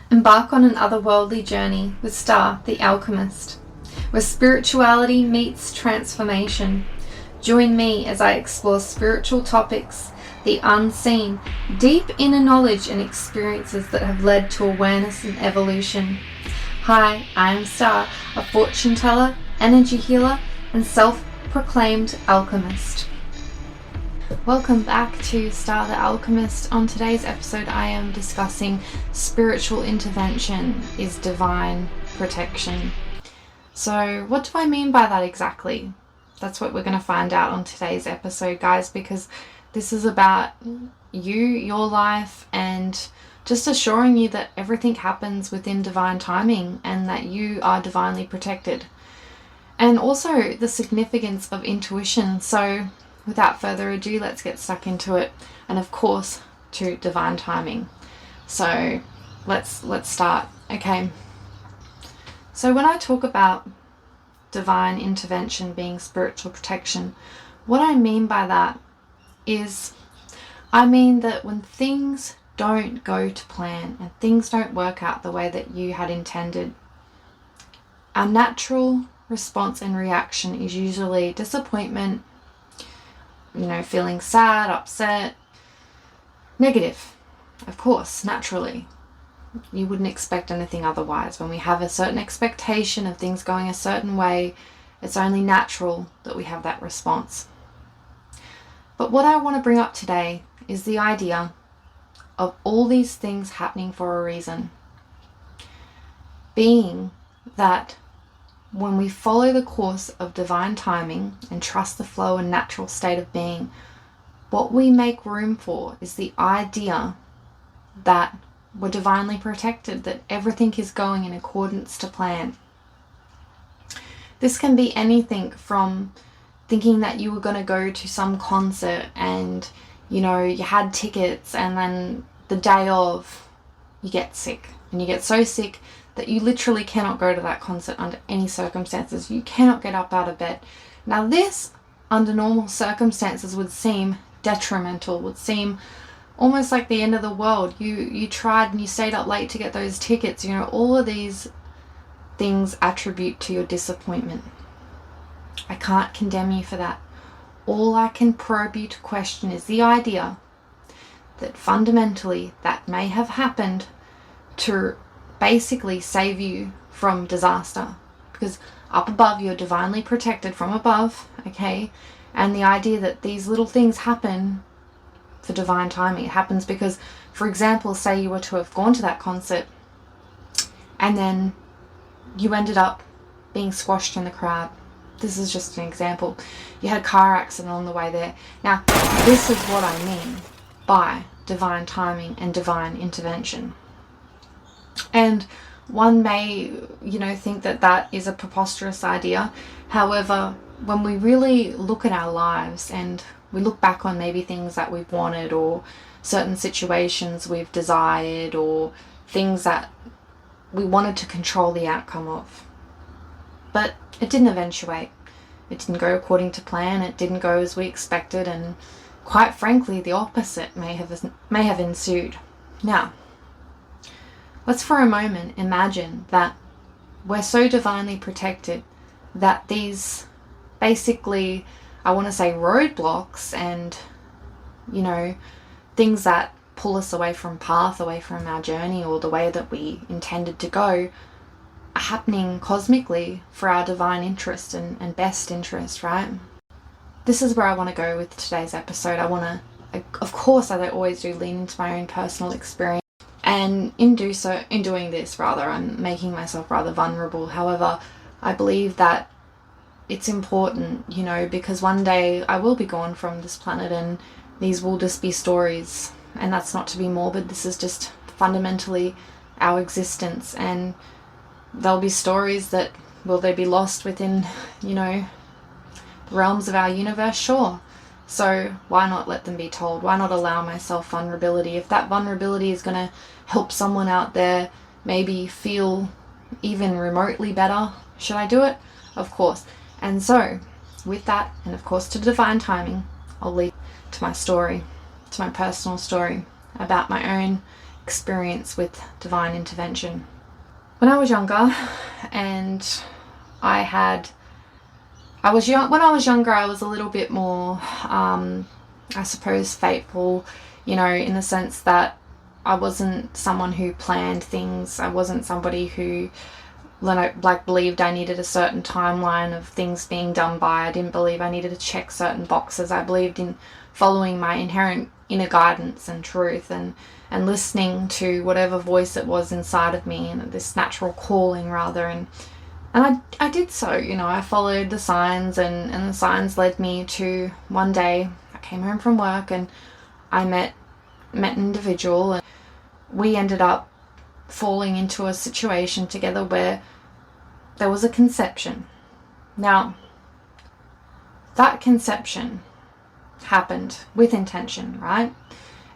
Embark on an otherworldly journey with Star, the Alchemist, where spirituality meets transformation. Join me as I explore spiritual topics, the unseen, deep inner knowledge and experiences that have led to awareness and evolution. Hi, I am Star, a fortune teller, energy healer, and self-proclaimed alchemist. Welcome back to Star the Alchemist. On today's episode I am discussing spiritual intervention is divine protection. So what do I mean by that exactly? That's what we're going to find out on today's episode, guys, because this is about you, your life, and just assuring you that everything happens within divine timing and that you are divinely protected. And also the significance of intuition. So without further ado, let's get stuck into it, and of course to divine timing. So let's start. Okay, so when I talk about divine intervention being spiritual protection, what I mean by that is I mean that when things don't go to plan and things don't work out the way that you had intended, our natural response and reaction is usually disappointment, feeling sad, upset, negative. Of course, naturally. You wouldn't expect anything otherwise. When we have a certain expectation of things going a certain way, it's only natural that we have that response. But what I want to bring up today is the idea of all these things happening for a reason. Being that when we follow the course of divine timing and trust the flow and natural state of being, what we make room for is the idea that we're divinely protected, that everything is going in accordance to plan. This can be anything from thinking that you were going to go to some concert and you had tickets, and then the day of you get sick, and you get so sick that you literally cannot go to that concert under any circumstances. You cannot get up out of bed. Now this, under normal circumstances, would seem detrimental, would seem almost like the end of the world. You tried and you stayed up late to get those tickets. All of these things attribute to your disappointment. I can't condemn you for that. All I can probe you to question is the idea that fundamentally that may have happened to basically save you from disaster, because up above you're divinely protected from above, okay? And the idea that these little things happen for divine timing. It happens because, for example, say you were to have gone to that concert and then you ended up being squashed in the crowd. This is just an example. You had a car accident on the way there. Now, this is what I mean by divine timing and divine intervention. And one may, think that that is a preposterous idea. However, when we really look at our lives and we look back on maybe things that we've wanted, or certain situations we've desired, or things that we wanted to control the outcome of, but it didn't eventuate. It didn't go according to plan. It didn't go as we expected, and quite frankly, the opposite may have ensued. Now, let's for a moment imagine that we're so divinely protected that these basically, I want to say, roadblocks and, things that pull us away from path, away from our journey or the way that we intended to go, are happening cosmically for our divine interest and best interest, right? This is where I want to go with today's episode. Of course, as I always do, lean into my own personal experience. And in doing this, I'm making myself rather vulnerable. However, I believe that it's important, because one day I will be gone from this planet and these will just be stories. And that's not to be morbid. This is just fundamentally our existence. And there'll be stories that, will they be lost within, the realms of our universe? Sure. So why not let them be told? Why not allow myself vulnerability? If that vulnerability is going to help someone out there maybe feel even remotely better, should I do it? Of course. And so with that, and of course to divine timing, I'll lead to my story, to my personal story about my own experience with divine intervention. When I was younger, and when I was younger, I was a little bit more, I suppose, fateful, in the sense that I wasn't someone who planned things. I wasn't somebody who believed I needed a certain timeline of things being done by. I didn't believe I needed to check certain boxes. I believed in following my inherent inner guidance and truth, and listening to whatever voice it was inside of me, and this natural calling rather. And I did so, I followed the signs, and the signs led me to one day I came home from work and I met an individual, and we ended up falling into a situation together where there was a conception. Now, that conception happened with intention, right?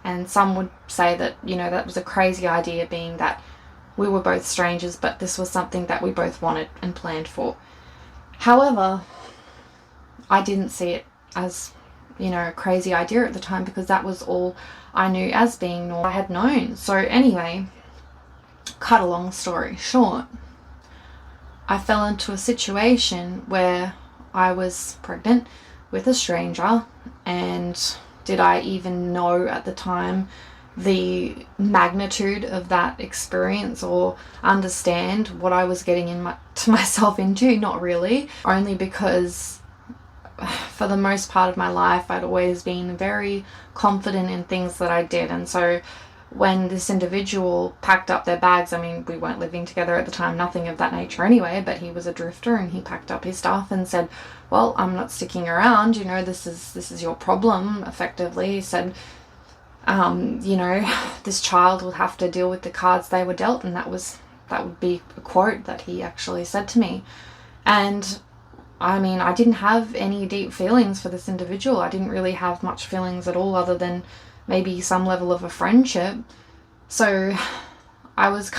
And some would say that, that was a crazy idea, being that we were both strangers, but this was something that we both wanted and planned for. However, I didn't see it as, a crazy idea at the time, because that was all I knew as being normal. I had known. So anyway, cut a long story short, I fell into a situation where I was pregnant with a stranger, and did I even know at the time the magnitude of that experience, or understand what I was getting myself into? Not really. Only because for the most part of my life I'd always been very confident in things that I did. And so when this individual packed up their bags, we weren't living together at the time, nothing of that nature anyway, but he was a drifter, and he packed up his stuff and said, well, I'm not sticking around, this is your problem, effectively. He said, this child will have to deal with the cards they were dealt. And that would be a quote that he actually said to me. And I didn't have any deep feelings for this individual. I didn't really have much feelings at all, other than maybe some level of a friendship. So I was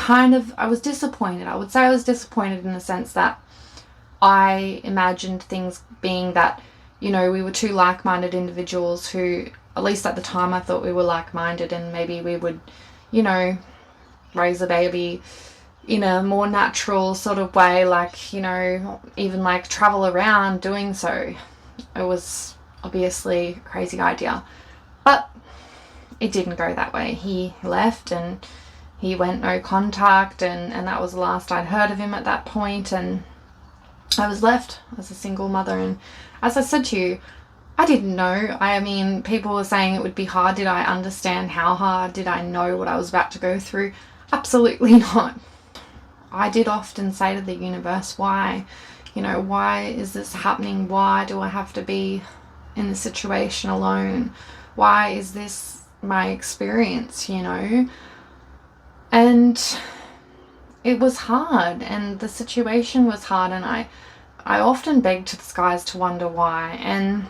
disappointed. I would say I was disappointed in the sense that I imagined things being that, we were two like-minded individuals who, at least at the time, I thought we were like-minded, and maybe we would, raise a baby in a more natural sort of way, even travel around doing so. It was obviously a crazy idea, but it didn't go that way. He left, and he went no contact, and that was the last I'd heard of him at that point, and I was left as a single mother. And as I said to you, I didn't know. People were saying it would be hard. Did I understand how hard? Did I know what I was about to go through? Absolutely not. I did often say to the universe, why? Why is this happening? Why do I have to be in this situation alone? Why is this my experience, And it was hard, and the situation was hard, and I often begged to the skies to wonder why. And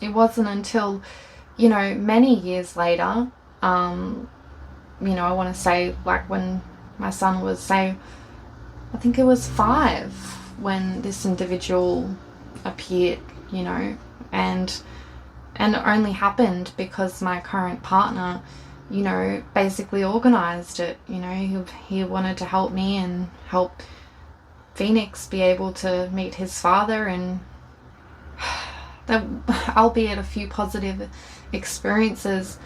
it wasn't until, many years later, I want to say when my son was, say, I think it was 5, when this individual appeared, and it only happened because my current partner, basically organised it. He wanted to help me and help Phoenix be able to meet his father, and that, albeit a few positive experiences,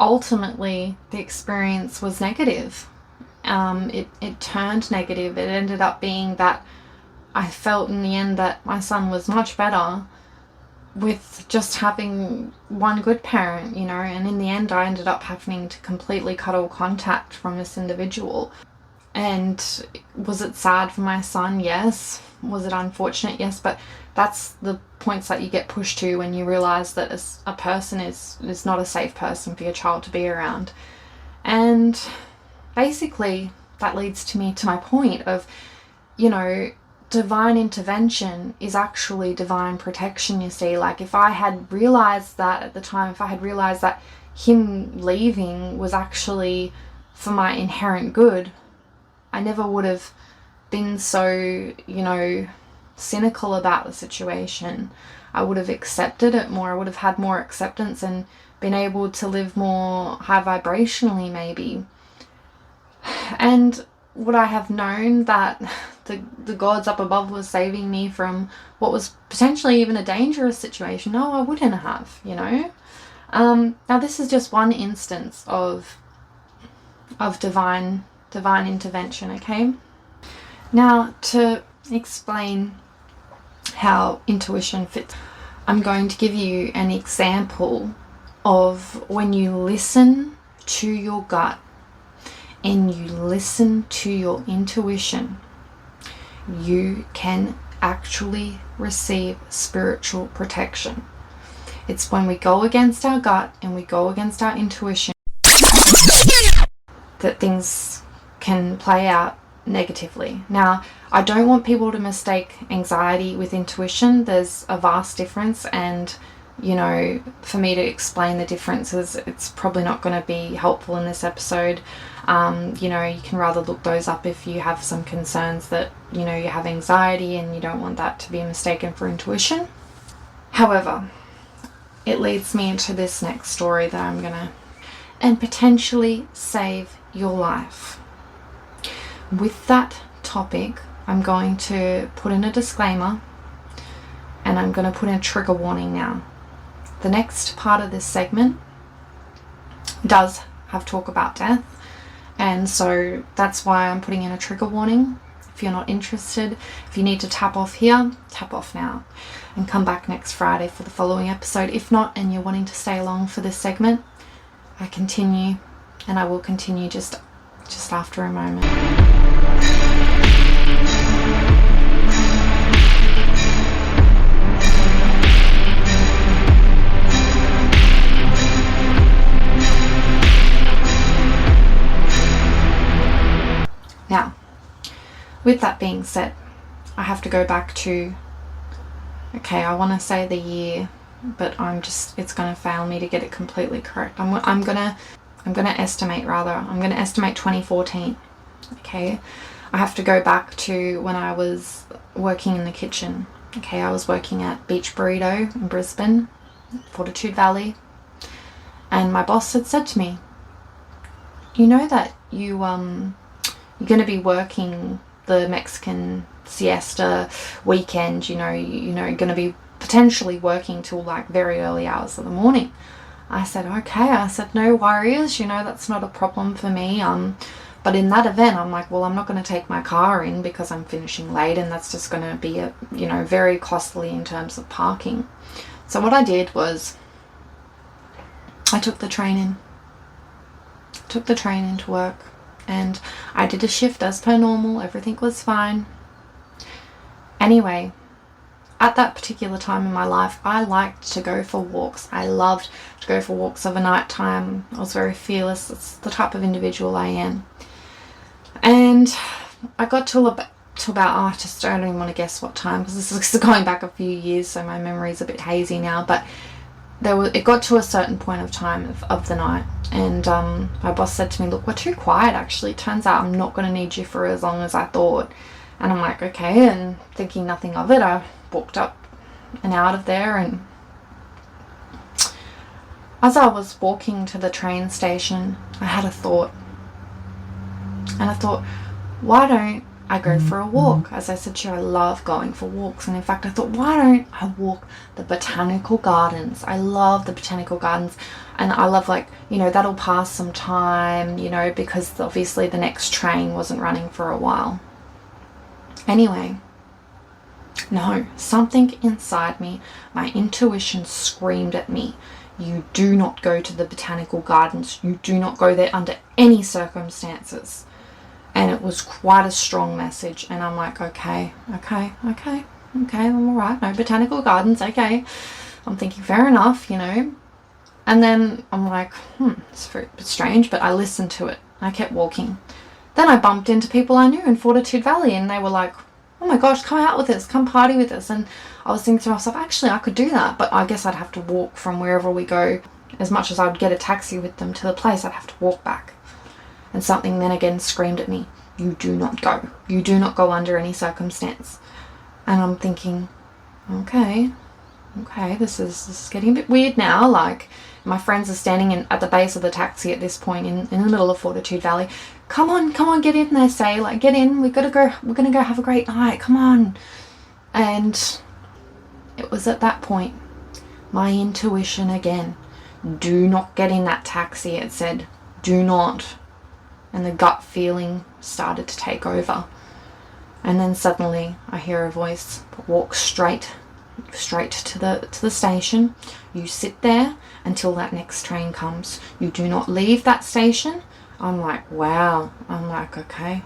ultimately the experience was negative. It turned negative. It ended up being that I felt in the end that my son was much better with just having one good parent, and in the end I ended up having to completely cut all contact from this individual. And was it sad for my son? Yes. Was it unfortunate? Yes. But that's the points that you get pushed to when you realise that a person is not a safe person for your child to be around. And basically that leads to my point of, divine intervention is actually divine protection, you see. If I had realised that at the time, if I had realised that him leaving was actually for my inherent good, I never would have been so, cynical about the situation. I would have accepted it more. I would have had more acceptance and been able to live more high vibrationally, maybe. And would I have known that the gods up above were saving me from what was potentially even a dangerous situation? No, I wouldn't have, you know. Now this is just one instance of divine intervention, okay? Now, to explain how intuition fits, I'm going to give you an example of when you listen to your gut and you listen to your intuition, you can actually receive spiritual protection. It's when we go against our gut and we go against our intuition that things can play out negatively. Now, I don't want people to mistake anxiety with intuition. There's a vast difference, and you know, for me to explain the differences, it's probably not going to be helpful in this episode. You know, you can rather look those up if you have some concerns that, you know, you have anxiety and you don't want that to be mistaken for intuition. However, it leads me into this next story that I'm gonna, and potentially save your life. With that topic, I'm going to put in a disclaimer and I'm going to put in a trigger warning now. The next part of this segment does have talk about death, and so that's why I'm putting in a trigger warning. If you're not interested, if you need to tap off here, tap off now and come back next Friday for the following episode. If not, and you're wanting to stay along for this segment, I continue, and I will continue just after a moment. Now, with that being said, I have to go back to, okay, I want to say the year, but it's going to fail me to get it completely correct. I'm going to estimate 2014. Okay, I have to go back to when I was working in the kitchen. Okay, I was working at Beach Burrito in Brisbane, Fortitude Valley, and my boss had said to me, you know that you're going to be working the Mexican siesta weekend, you're going to be potentially working till like very early hours of the morning. I said, okay. I said, no worries, that's not a problem for me. But in that event, I'm like, well, I'm not going to take my car in because I'm finishing late, and that's just going to be very costly in terms of parking. So what I did was I took the train into work, and I did a shift as per normal. Everything was fine. Anyway, at that particular time in my life, I liked to go for walks. I loved to go for walks of a night time. I was very fearless. It's the type of individual I am. And I got to about, I don't even want to guess what time, because this is going back a few years, so my memory's a bit hazy now, but it got to a certain point of time of the night, and my boss said to me, look, we're too quiet actually. It turns out I'm not going to need you for as long as I thought. And I'm like, okay, and thinking nothing of it, I walked up and out of there, and as I was walking to the train station, I had a thought. And I thought, why don't I go for a walk? As I said to you, I love going for walks. And in fact, I thought, why don't I walk the botanical gardens? I love the botanical gardens. And I love, that'll pass some time, because obviously the next train wasn't running for a while. Anyway, no, something inside me, my intuition screamed at me, you do not go to the botanical gardens. You do not go there under any circumstances. And it was quite a strong message. And I'm like, okay, I'm all right. No botanical gardens, okay. I'm thinking, fair enough, And then I'm like, it's very strange, but I listened to it. I kept walking. Then I bumped into people I knew in Fortitude Valley, and they were like, oh my gosh, come out with us, come party with us. And I was thinking to myself, actually, I could do that, but I guess I'd have to walk from wherever we go. As much as I would get a taxi with them to the place, I'd have to walk back. And something then again screamed at me, you do not go. You do not go under any circumstance. And I'm thinking, okay, this is getting a bit weird now. Like, my friends are standing at the base of the taxi at this point in the middle of Fortitude Valley. come on, get in, they say, like, get in, we're gonna go have a great night, come on. And it was at that point, my intuition again, do not get in that taxi, it said, do not. And the gut feeling started to take over. And then suddenly I hear a voice, walk straight to the station. You sit there until that next train comes. You do not leave that station. I'm like, wow. I'm like, okay.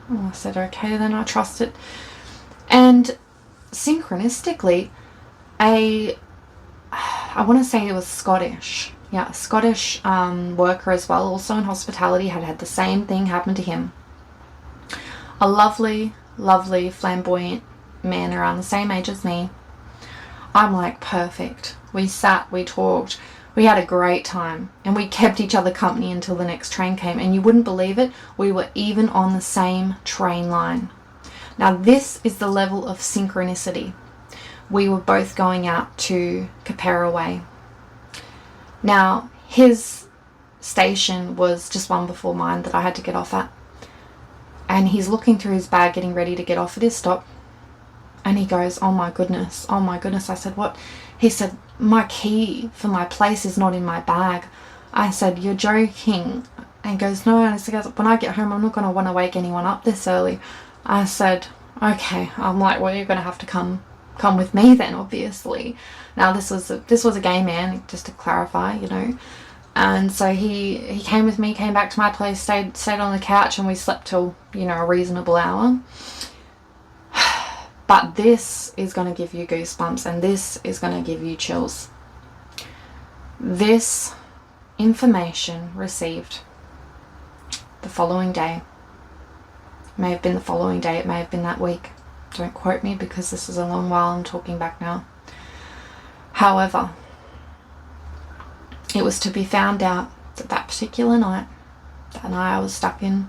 Well, I said, okay, then I trust it. And synchronistically, I want to say it was Scottish. Yeah, a Scottish worker as well, also in hospitality, had the same thing happen to him. A lovely, flamboyant man around the same age as me. I'm like, perfect. We sat, we talked, we had a great time, and we kept each other company until the next train came. And you wouldn't believe it, we were even on the same train line. Now this is the level of synchronicity. We were both going out to Capera Way. Now, his station was just one before mine that I had to get off at. And he's looking through his bag, getting ready to get off at his stop. And he goes, oh my goodness. I said, what? He said, my key for my place is not in my bag. I said, you're joking. And he goes, no. And he goes, when I get home, I'm not going to want to wake anyone up this early. I said, okay. I'm like, well, you're going to have to come with me then, obviously. Now this was a gay man, just to clarify, you know. And so he came with me, came back to my place, stayed on the couch, and we slept till, you know, a reasonable hour. But this is going to give you goosebumps, and this is going to give you chills. This information received the following day. It may have been the following day, it may have been that week. Don't quote me, because this is a long while I'm talking back now. However, it was to be found out that particular night, I was stuck in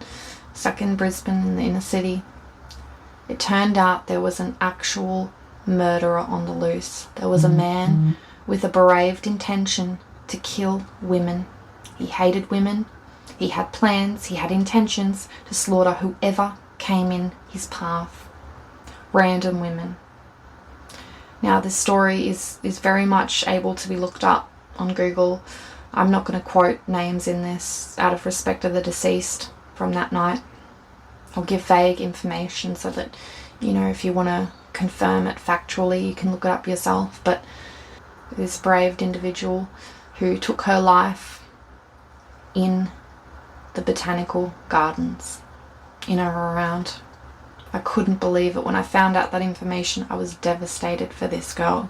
Brisbane in the inner city. It turned out there was an actual murderer on the loose. There was a man with a braved intention to kill women. He hated women. He had plans. He had intentions to slaughter whoever came in his path. Random women. Now this story is very much able to be looked up on Google. I'm not going to quote names in this out of respect of the deceased from that night. I'll give vague information so that, you know, if you want to confirm it factually, you can look it up yourself. But this braved individual who took her life in the botanical gardens in or around. I couldn't believe it. When I found out that information, I was devastated for this girl.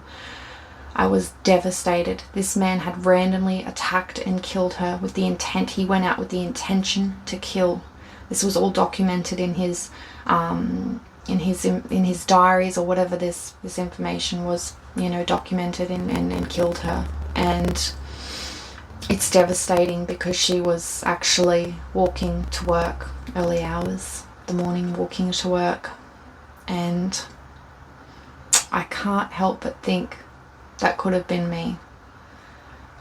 I was devastated. This man had randomly attacked and killed her with the intent. He went out with the intention to kill. This was all documented in his diaries or whatever this information was, you know, documented and killed her. And it's devastating because she was actually walking to work early hours the morning, walking to work, and I can't help but think that could have been me.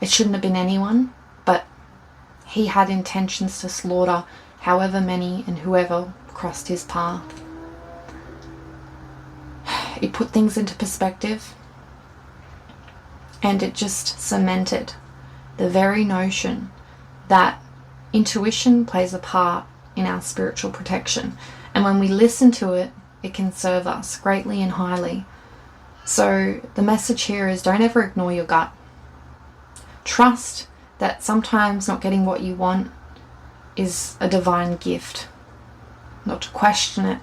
It shouldn't have been anyone, but he had intentions to slaughter however many and whoever crossed his path. It put things into perspective, and it just cemented the very notion that intuition plays a part in our spiritual protection, and when we listen to it, it can serve us greatly and highly. So the message here is, don't ever ignore your gut. Trust that sometimes not getting what you want is a divine gift. Not to question it,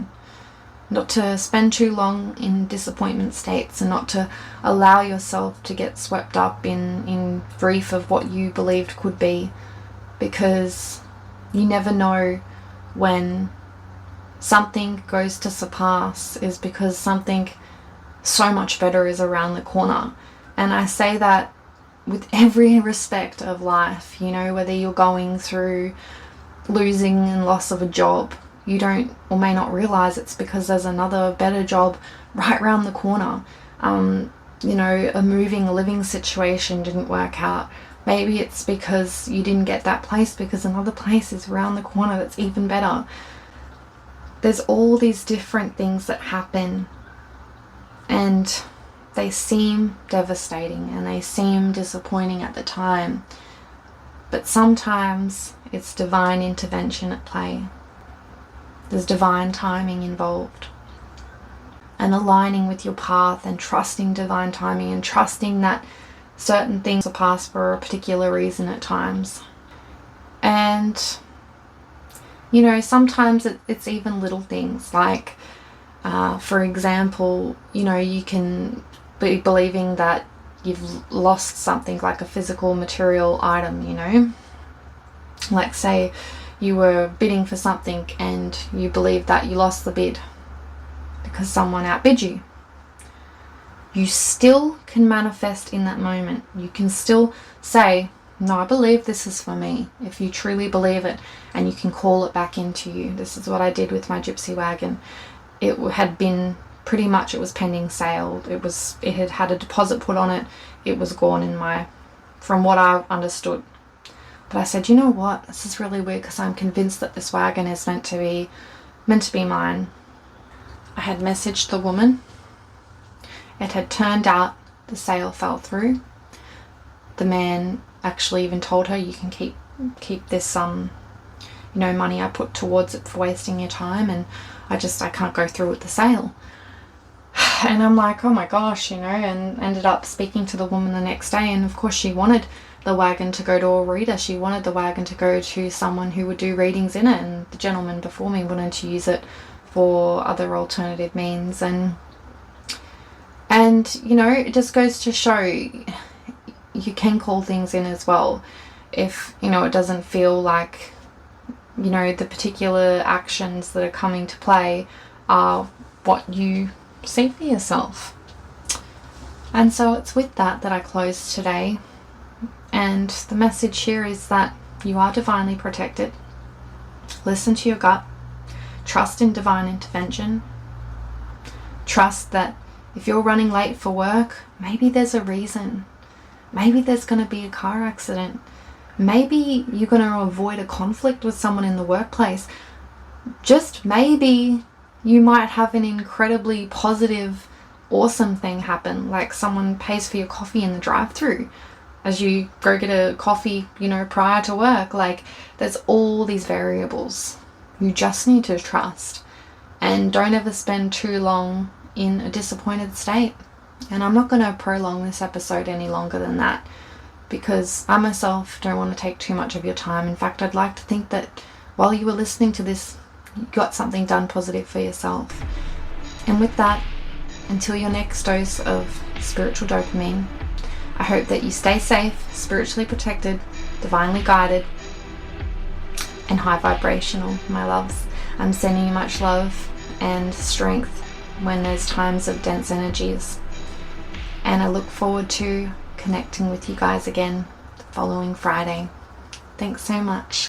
not to spend too long in disappointment states, and not to allow yourself to get swept up in grief of what you believed could be, because you never know when something goes to surpass is because something so much better is around the corner. And I say that with every respect of life, you know, whether you're going through losing and loss of a job, you don't or may not realize it's because there's another better job right around the corner. You know, a living situation didn't work out. Maybe it's because you didn't get that place because another place is around the corner that's even better. There's all these different things that happen, and they seem devastating and they seem disappointing at the time. But sometimes it's divine intervention at play. There's divine timing involved. And aligning with your path and trusting divine timing and trusting that certain things are passed for a particular reason at times. And, you know, sometimes it's even little things like, for example, you know, you can be believing that you've lost something like a physical material item, you know. Like say you were bidding for something and you believe that you lost the bid because someone outbid you. You still can manifest in that moment. You can still say, no, I believe this is for me, if you truly believe it, and you can call it back into you. This is what I did with my gypsy wagon. It had been pretty much, it was pending sale. It had had a deposit put on it. It was gone from what I understood. But I said, you know what? This is really weird because I'm convinced that this wagon is meant to be mine. I had messaged the woman. It had turned out the sale fell through. The man actually even told her, you can keep this money I put towards it for wasting your time, and I can't go through with the sale. And I'm like, oh my gosh, you know, and ended up speaking to the woman the next day, and of course she wanted the wagon to go to a reader. She wanted the wagon to go to someone who would do readings in it, and the gentleman before me wanted to use it for other alternative means. And you know, it just goes to show you can call things in as well if, you know, it doesn't feel like, you know, the particular actions that are coming to play are what you see for yourself. And so it's with that I close today. And the message here is that you are divinely protected. Listen to your gut. Trust in divine intervention. Trust that if you're running late for work, maybe there's a reason. Maybe there's going to be a car accident. Maybe you're going to avoid a conflict with someone in the workplace. Just maybe you might have an incredibly positive, awesome thing happen, like someone pays for your coffee in the drive-thru as you go get a coffee, you know, prior to work. Like, there's all these variables. You just need to trust, and don't ever spend too long in a disappointed state. And I'm not going to prolong this episode any longer than that, because I myself don't want to take too much of your time. In fact, I'd like to think that while you were listening to this, you got something done positive for yourself. And with that, until your next dose of spiritual dopamine, I hope that you stay safe, spiritually protected, divinely guided, and high vibrational, my loves. I'm sending you much love and strength when there's times of dense energies. And I look forward to connecting with you guys again the following Friday. Thanks so much.